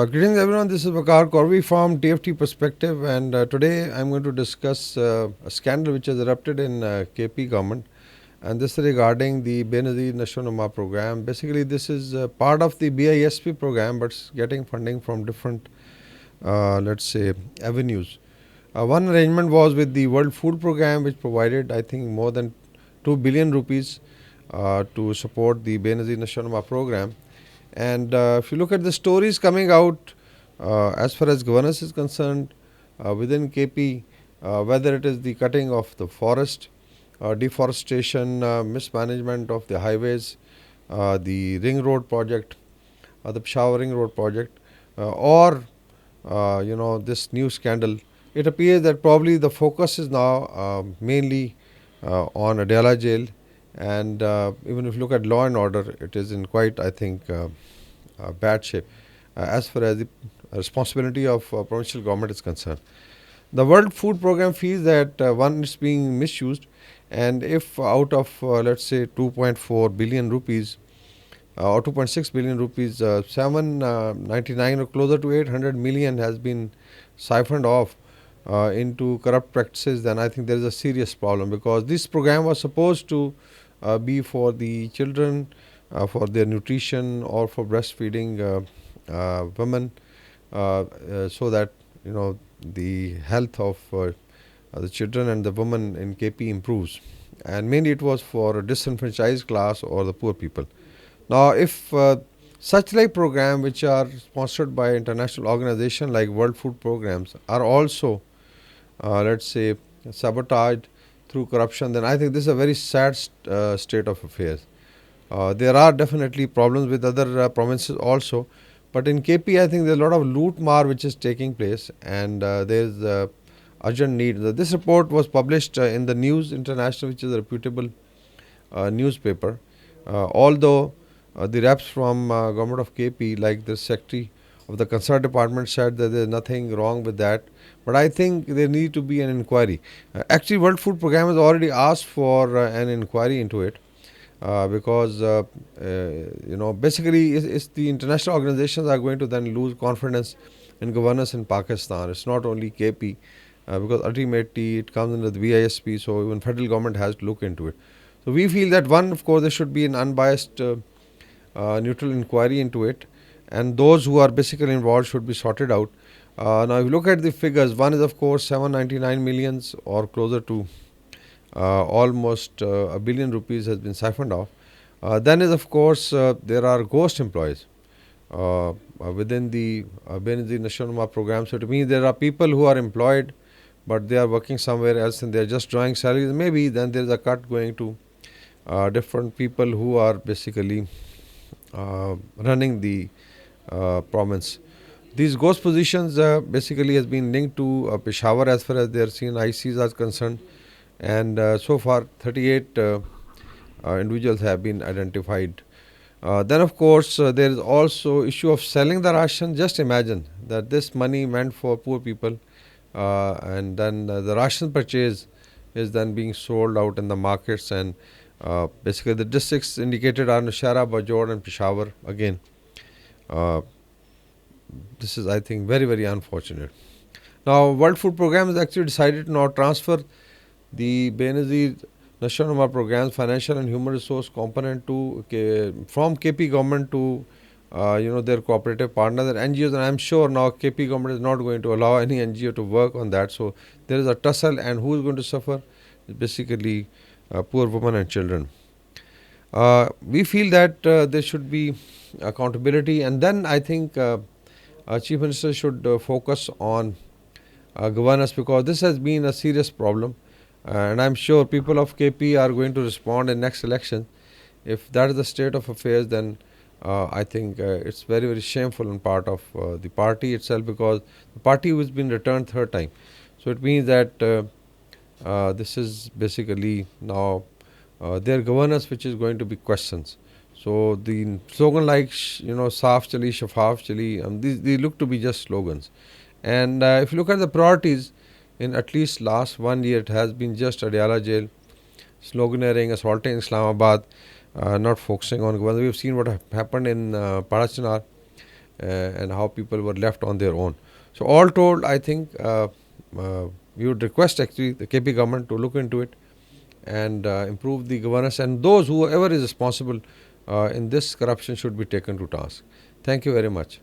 Greetings everyone, this is Vakar Korvi from TFT Perspective, and today I'm going to discuss a scandal which has erupted in KP government, and this is regarding the Benazir Nashunama program. Basically this is part of the BISP program, but it's getting funding from different let's say avenues. One arrangement was with the World Food Program, which provided I think more than 2 billion rupees to support the Benazir Nashunama program. And if you look at the stories coming out as far as governance is concerned within KP, whether it is the cutting of the forest, deforestation, mismanagement of the highways, the ring road project, the Peshawar ring road project, or this new scandal, it appears that probably the focus is now mainly on Adela jail, and even if you look at law and order, it is in quite, I think, bad shape as far as the responsibility of provincial government is concerned. The World Food Program feels that one is being misused, and if out of let's say 2.4 billion rupees or 2.6 billion rupees, 799 or closer to 800 million has been siphoned off into corrupt practices, then I think there is a serious problem, because this program was supposed to be for the children, for their nutrition or for breastfeeding women, so that the health of the children and the women in KP improves, and mainly it was for a disenfranchised class or the poor people. Now, if such like program which are sponsored by international organization like World Food Programs are also let's say sabotaged through corruption, then I think this is a very sad state of affairs. There are definitely problems with other provinces also, but in KP I think there's a lot of loot mar which is taking place, and there's urgent need. This report was published in the News International, which is a reputable newspaper. Although the reps from government of KP, like the secretary of the concerned department, said that there's nothing wrong with that, but I think there need to be an inquiry. Actually, World Food Program has already asked for an inquiry into it, because basically it's the international organizations are going to then lose confidence in governance in Pakistan. It's not only KP, because ultimately it comes under the BISP, so even federal government has to look into it. So we feel that one, of course, there should be an unbiased neutral inquiry into it, and those who are basically involved should be sorted out. Now if you look at the figures, one is of course 799 millions or closer to almost a billion rupees has been siphoned off. Then is of course there are ghost employees within the Benazir Nashunama program. So to me, there are people who are employed, but they are working somewhere else and they are just drawing salaries. Maybe then there is a cut going to different people who are basically running the province. These ghost positions basically has been linked to Peshawar as far as their senior ICs are concerned, and so far 38 individuals have been identified. Then of course there is also issue of selling the ration. Just imagine that this money meant for poor people, and then the ration purchase is then being sold out in the markets, and basically the districts indicated are Nashara, Bajor and Peshawar again. This is, I think, very, very unfortunate. Now, World Food Program has actually decided to now transfer the Benazir Nashunama program's financial and human resource component to from KP government to their cooperative partners and NGOs, and I'm sure now KP government is not going to allow any NGO to work on that. So there is a tussle, and who is going to suffer? Basically, poor women and children. We feel that there should be accountability, and then I think Chief Minister should focus on governance, because this has been a serious problem, and I'm sure people of KP are going to respond in next election. If that is the state of affairs, then I think it's very, very shameful on part of the party itself, because the party has been returned third time. So it means that this is basically now their governance which is going to be questions. So the slogan like Saaf Chali, Shafaf Chali, these look to be just slogans. And if you look at the priorities, in at least last 1 year, it has been just Adiala jail, sloganeering, assaulting Islamabad, not focusing on governance. We've seen what happened in Parachinar. and how people were left on their own. So all told, I think we would request actually the KP government to look into it and improve the governance, and those whoever is responsible in this corruption should be taken to task. Thank you very much.